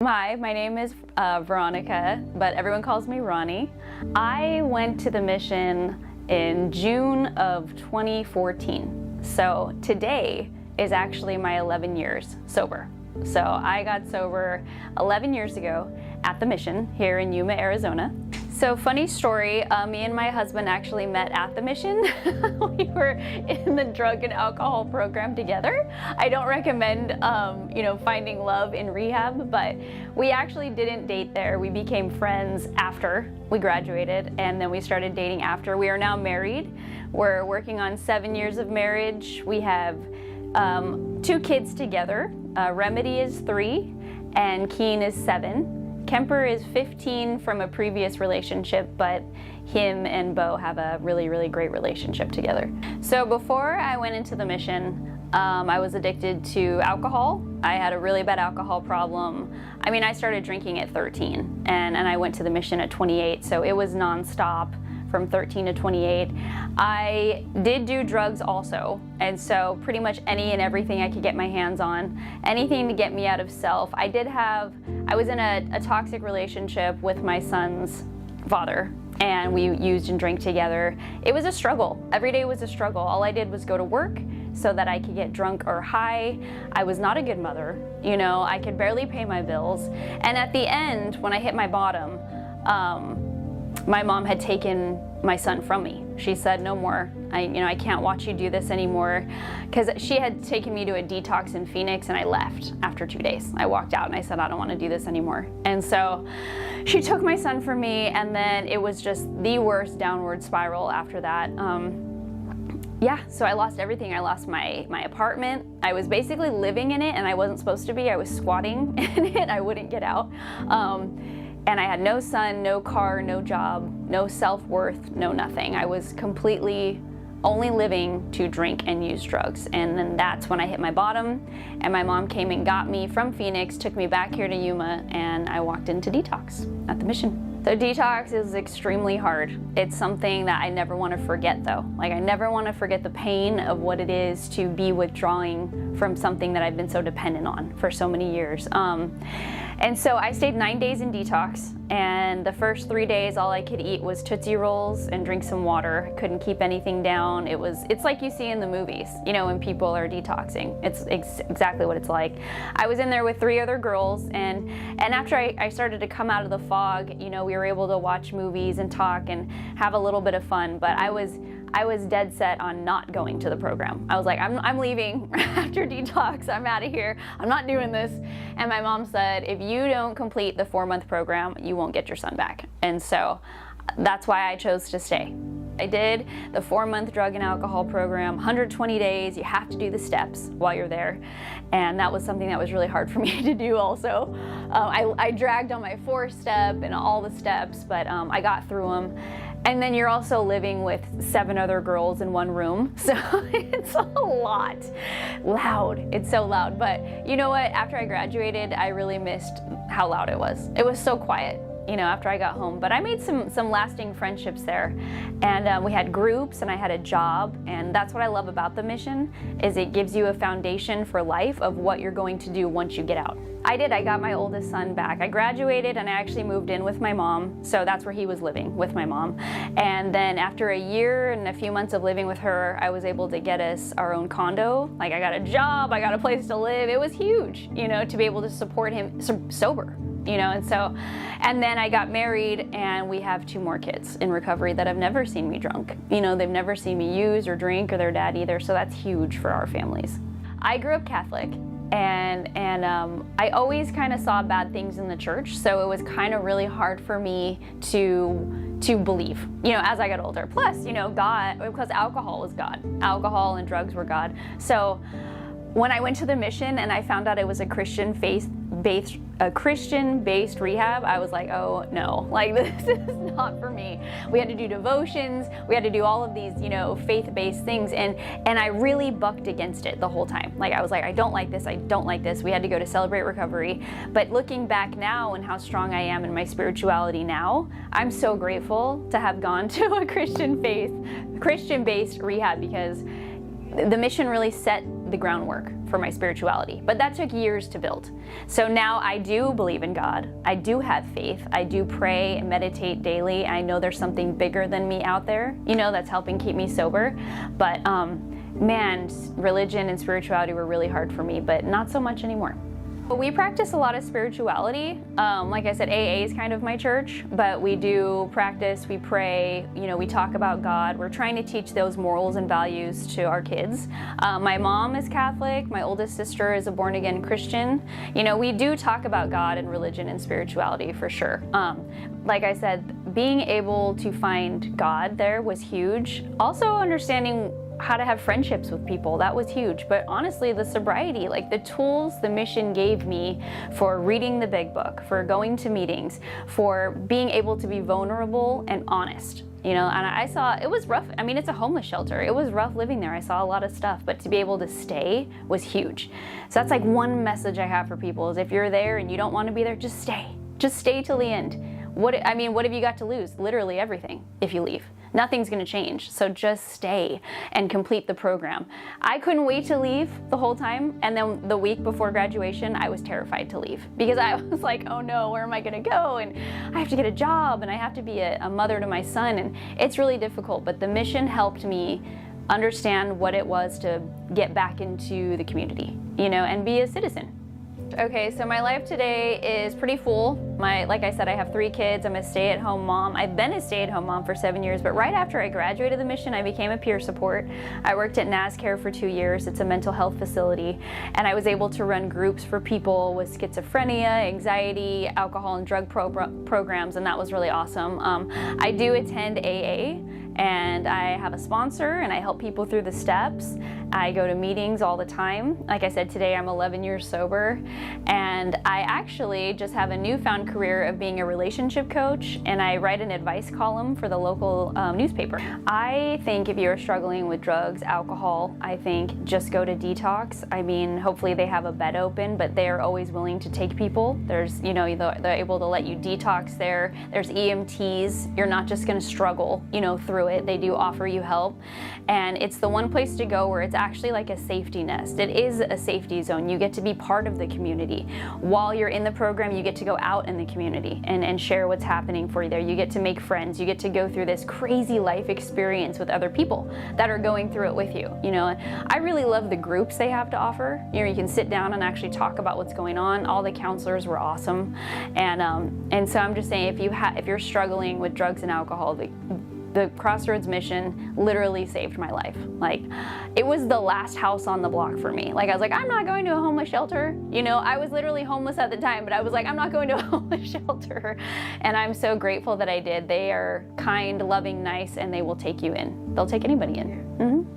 Hi, my name is Veronica, but everyone calls me Ronnie. I went to the mission in June of 2014. So today is actually my 11 years sober. So I got sober 11 years ago at the mission here in Yuma, Arizona. So funny story, me and my husband actually met at the mission. We were in the drug and alcohol program together. I don't recommend, finding love in rehab, but we actually didn't date there. We became friends after we graduated, and then we started dating after. We are now married. We're working on 7 years of marriage. We have 2 kids together. Remedy is 3 and Keen is 7. Kemper is 15 from a previous relationship, but him and Bo have a really, really great relationship together. So before I went into the mission, I was addicted to alcohol. I had a really bad alcohol problem. I mean, I started drinking at 13 and I went to the mission at 28, so it was nonstop from 13 to 28. I did do drugs also, and so pretty much any and everything I could get my hands on, anything to get me out of self. I was in a toxic relationship with my son's father, and we used and drank together. It was a struggle. Every day was a struggle. All I did was go to work so that I could get drunk or high. I was not a good mother. I could barely pay my bills. And at the end, when I hit my bottom, my mom had taken my son from me. She said, no more. I can't watch you do this anymore. Because she had taken me to a detox in Phoenix, and I left after 2 days. I walked out and I said, I don't want to do this anymore. And so she took my son from me, and then it was just the worst downward spiral after that. So I lost everything. I lost my apartment. I was basically living in it, and I wasn't supposed to be. I was squatting in it. I wouldn't get out. And I had no son, no car, no job, no self-worth, no nothing. I was completely only living to drink and use drugs. And then that's when I hit my bottom, and my mom came and got me from Phoenix, took me back here to Yuma, and I walked into detox at the mission. The detox is extremely hard. It's something that I never want to forget though. I never want to forget the pain of what it is to be withdrawing from something that I've been so dependent on for so many years. And so I stayed 9 days in detox, and the first 3 days all I could eat was Tootsie Rolls and drink some water. I couldn't keep anything down. It's like you see in the movies, when people are detoxing. It's exactly what it's like. I was in there with 3 other girls, and after I started to come out of the fog, we were able to watch movies and talk and have a little bit of fun, but I was dead set on not going to the program. I was like, I'm leaving after detox. I'm out of here. I'm not doing this. And my mom said, if you don't complete the 4-month program, you won't get your son back. And so that's why I chose to stay. I did the 4-month drug and alcohol program, 120 days. You have to do the steps while you're there. And that was something that was really hard for me to do also. I dragged on my 4th step and all the steps, but I got through them. And then you're also living with 7 other girls in one room. So it's a lot. Loud. It's so loud. But you know what? After I graduated, I really missed how loud it was. It was so quiet, after I got home. But I made some lasting friendships there. And we had groups, and I had a job. And that's what I love about the mission, is it gives you a foundation for life of what you're going to do once you get out. I got my oldest son back. I graduated, and I actually moved in with my mom. So that's where he was living, with my mom. And then after a year and a few months of living with her, I was able to get us our own condo. I got a job, I got a place to live. It was huge, to be able to support him sober. And then I got married, and we have 2 more kids in recovery that have never seen me drunk. They've never seen me use or drink, or their dad either, so that's huge for our families. I grew up Catholic, and I always kind of saw bad things in the church, so it was kind of really hard for me to believe, as I got older. Plus, God, because alcohol was God. Alcohol and drugs were God. So when I went to the mission and I found out it was a Christian-based rehab, I was like, oh no, this is not for me. We had to do devotions, we had to do all of these, faith-based things, and I really bucked against it the whole time. I was like, I don't like this, I don't like this. We had to go to Celebrate Recovery. But looking back now and how strong I am in my spirituality now, I'm so grateful to have gone to a Christian-based rehab, because the mission really set the groundwork for my spirituality, but that took years to build. So now I do believe in God. I do have faith. I do pray and meditate daily. I know there's something bigger than me out there, that's helping keep me sober. But man, religion and spirituality were really hard for me, but not so much anymore. But we practice a lot of spirituality. Like I said, AA is kind of my church, but we do practice, we pray, we talk about God. We're trying to teach those morals and values to our kids. My mom is Catholic, my oldest sister is a born-again Christian. We do talk about God and religion and spirituality for sure. Like I said, being able to find God there was huge. Also understanding how to have friendships with people, that was huge. But honestly, the sobriety, like the tools the mission gave me for reading the big book, for going to meetings, for being able to be vulnerable and honest, and I saw, it was rough. I mean, it's a homeless shelter. It was rough living there. I saw a lot of stuff, but to be able to stay was huge. So that's like one message I have for people is if you're there and you don't want to be there, just stay. Just stay till the end. What have you got to lose? Literally everything if you leave. Nothing's going to change. So just stay and complete the program. I couldn't wait to leave the whole time. And then the week before graduation, I was terrified to leave because I was like, oh no, where am I going to go? And I have to get a job and I have to be a mother to my son. And it's really difficult. But the mission helped me understand what it was to get back into the community, and be a citizen. Okay, so my life today is pretty full. Like I said, I have 3 kids. I'm a stay-at-home mom. I've been a stay-at-home mom for 7 years, but right after I graduated the mission, I became a peer support. I worked at NASCARE for 2 years. It's a mental health facility, and I was able to run groups for people with schizophrenia, anxiety, alcohol, and drug programs, and that was really awesome. I do attend AA, and I have a sponsor, and I help people through the steps. I go to meetings all the time. Like I said, today I'm 11 years sober, and I actually just have a newfound career of being a relationship coach, and I write an advice column for the local newspaper. I think if you're struggling with drugs, alcohol, I think just go to detox. I mean, hopefully they have a bed open, but they are always willing to take people. There's, they're able to let you detox there. There's EMTs. You're not just gonna struggle, through it. They do offer you help, and it's the one place to go where it's actually like a safety nest. It is a safety zone. You get to be part of the community. While you're in the program, you get to go out in the community and share what's happening for you there. You get to make friends. You get to go through this crazy life experience with other people that are going through it with you. I really love the groups they have to offer. You can sit down and actually talk about what's going on. All the counselors were awesome, and so I'm just saying, if you're struggling with drugs and alcohol, the Crossroads Mission literally saved my life. Like, it was the last house on the block for me. Like, I was like, I'm not going to a homeless shelter. I was literally homeless at the time, but I was like, I'm not going to a homeless shelter. And I'm so grateful that I did. They are kind, loving, nice, and they will take you in. They'll take anybody in. Mm-hmm.